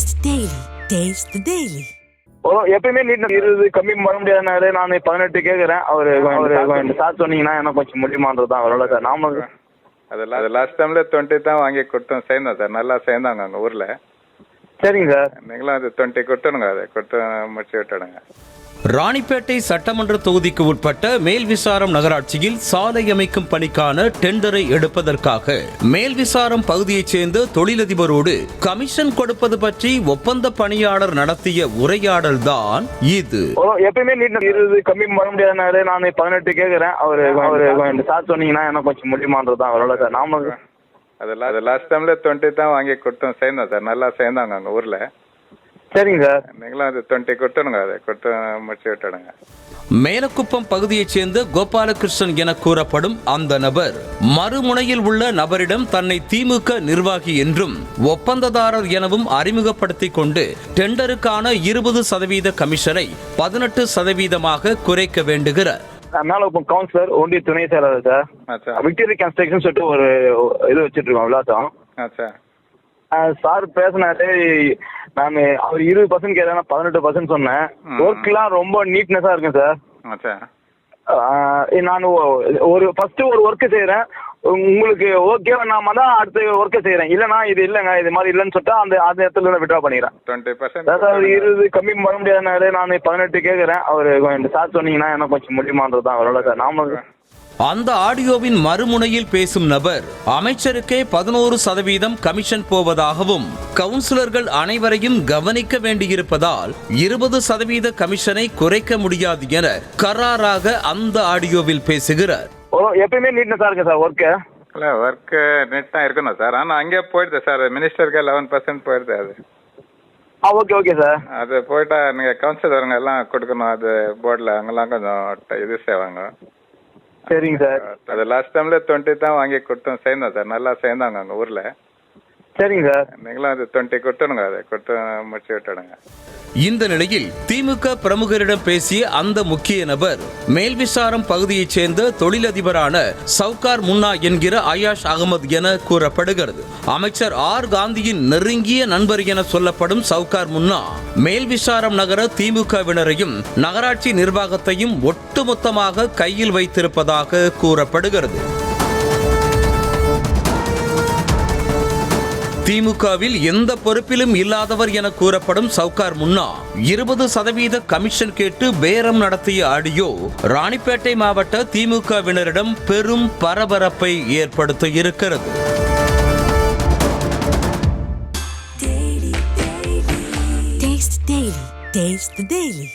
Taste Daily. Taste the Daily. எப்பயுமே NEET 20 கம்மி பண்ண முடியாதுனாரு. நான் 18 கேட்குறேன். அவரு சார் சொன்னீங்கன்னா எனக்கு கொஞ்சம் முடியுமான்றது தான் அவரோட சார். நாம அது லாஸ்ட் டைம்ல 20 தான் வாங்கி கொடுத்தோம், சேர்ந்தோம் சார். நல்லா சேர்ந்தாங்க அங்கே ஊரில். சரிங்க சார். நீங்களும் அது 20 கொடுத்துடுங்க, அதை கொடுத்து முடிச்சு விட்டுடுங்க. ராணிப்பேட்டை சட்டமன்ற தொகுதிக்கு உட்பட்ட மேல்விசாரம் நகராட்சியில் சாலை அமைக்கும் பணிக்கான டெண்டரை எடுப்பதற்காக மேல்விசாரம் பகுதியைச் சேர்ந்த தொழிலதிபரோடு கமிஷன் கொடுப்பது பற்றி ஒப்பந்த பணியாளர் நடத்திய உரையாடல் தான் இது. எப்பயுமே நீட் 20 கம்மி பண்ண முடியாதுனாரு. நான் 18 கேட்குறேன். அவரு சார் சொன்னீங்கன்னா எனக்கு கொஞ்சம் முடியுமான்றது தான் அவரோட சார். நாம அது லாஸ்ட் டைம்ல 20 தான் வாங்கி கொடுத்தோம், சேர்ந்தோம் சார். நல்லா சேர்ந்தாங்க அங்கே ஊரில். சரிங்க சார். நீங்களும் அது 20 கொடுத்துடுங்க, அதை கொடுத்து முடிச்சு விட்டுடுங்க. மேலக்குப்பம் பகுதியைச் சேர்ந்த கோபாலகிருஷ்ணன் என கூறப்படும் அந்த நபர் மறுமுனையில் உள்ள நபரிடம் தன்னை திமுக நிர்வாகி என்றும் ஒப்பந்ததாரர் எனவும் அறிமுகப்படுத்திக் கொண்டு டெண்டருக்கான 20% கமிஷனை 18% குறைக்க வேண்டுகிறார். மேலக்குப்பம் கவுன்சிலர் ஒன்றிய துணை செயலாளர் சார். விக்டரி கன்ஸ்ட்ரக்ஷன் சொல்லிட்டு ஒரு இது வச்சுட்டு இருக்கோம் விளாசம். சார் பேசினாரு. நான் அவர் 20% கேட்டா 18% சொன்னேன். ஒர்க் எல்லாம் ரொம்ப நீட்னஸா இருக்கும் சார். நான் ஒரு ஒர்க் செய்யறேன், உங்களுக்கு ஓகே நாம தான் அடுத்த ஒர்க்கை செய்யறேன். இல்லைன்னா இது இல்லைங்க, இது மாதிரி இல்லைன்னு சொல்லிட்டு அந்த இடத்துல விட்ரா பண்ணிக்கிறேன். 20 கம்மி பண்ண முடியாதுனாரு. நான் 18 கேட்குறேன். அவரு சார் சொன்னீங்கன்னா எனக்கு கொஞ்சம் முடியுமான்றது தான் அவரோட சார். நாம அந்த ஆடியோவின் மறுமுனையில் பேசும் நபர் அமைச்சருக்கே 11% கமிஷன் போவதாகவும் கவுன்சிலர்கள் அனைவரையும் கவனிக்க வேண்டியிருப்பதால் 20% கமிஷனை குறைக்க முடியாது என கராராக அந்த ஆடியோவில் பேசுகிறார். எப்பயுமே நீட்னஸா இருக்கு சார் ஒர்க்கு. இல்லை, ஒர்க்கு நீட்டாக இருக்கணும் சார். ஆனால் அங்கே போயிடுது சார், மினிஸ்டருக்கு 11% போயிடுது. அது ஓகே சார். அது போயிட்டா நீங்கள் கவுன்சிலருங்க எல்லாம் கொடுக்கணும். அது போர்டில் அங்கெல்லாம் கொஞ்சம் இது செய்வாங்க. சரிங்க சார். அது லாஸ்ட் டைம்ல 20 தான் வாங்கி கொடுத்தோம், சேர்ந்தோம் சார். நல்லா சேர்ந்தாங்க அங்கே ஊரில். சரிங்க சார். நீங்களும் அது 20 கொடுத்துடுங்க, அதை கொடுத்து முடிச்சு விட்டுடுங்க. இந்த நிலையில் திமுக பிரமுகரிடம் பேசிய அந்த முக்கிய நபர் மேல்விசாரம் பகுதியைச் சேர்ந்த தொழிலதிபரான சவுகார் முன்னா என்கிற அயாஷ் அகமது என கூறப்படுகிறது. அமைச்சர் ஆர் காந்தியின் நெருங்கிய நண்பர் என சொல்லப்படும் சவுகார் முன்னா மேல்விசாரம் நகர திமுகவினரையும் நகராட்சி நிர்வாகத்தையும் ஒட்டுமொத்தமாக கையில் வைத்திருப்பதாக கூறப்படுகிறது. திமுகவில் எந்த பொறுப்பிலும் இல்லாதவர் என கூறப்படும் சவுகார் முன்னா 20% கமிஷன் கேட்டு பேரம் நடத்திய ஆடியோ ராணிப்பேட்டை மாவட்ட திமுகவினரிடம் பெரும் பரபரப்பை ஏற்படுத்த இருக்கிறது. Taste the Daily.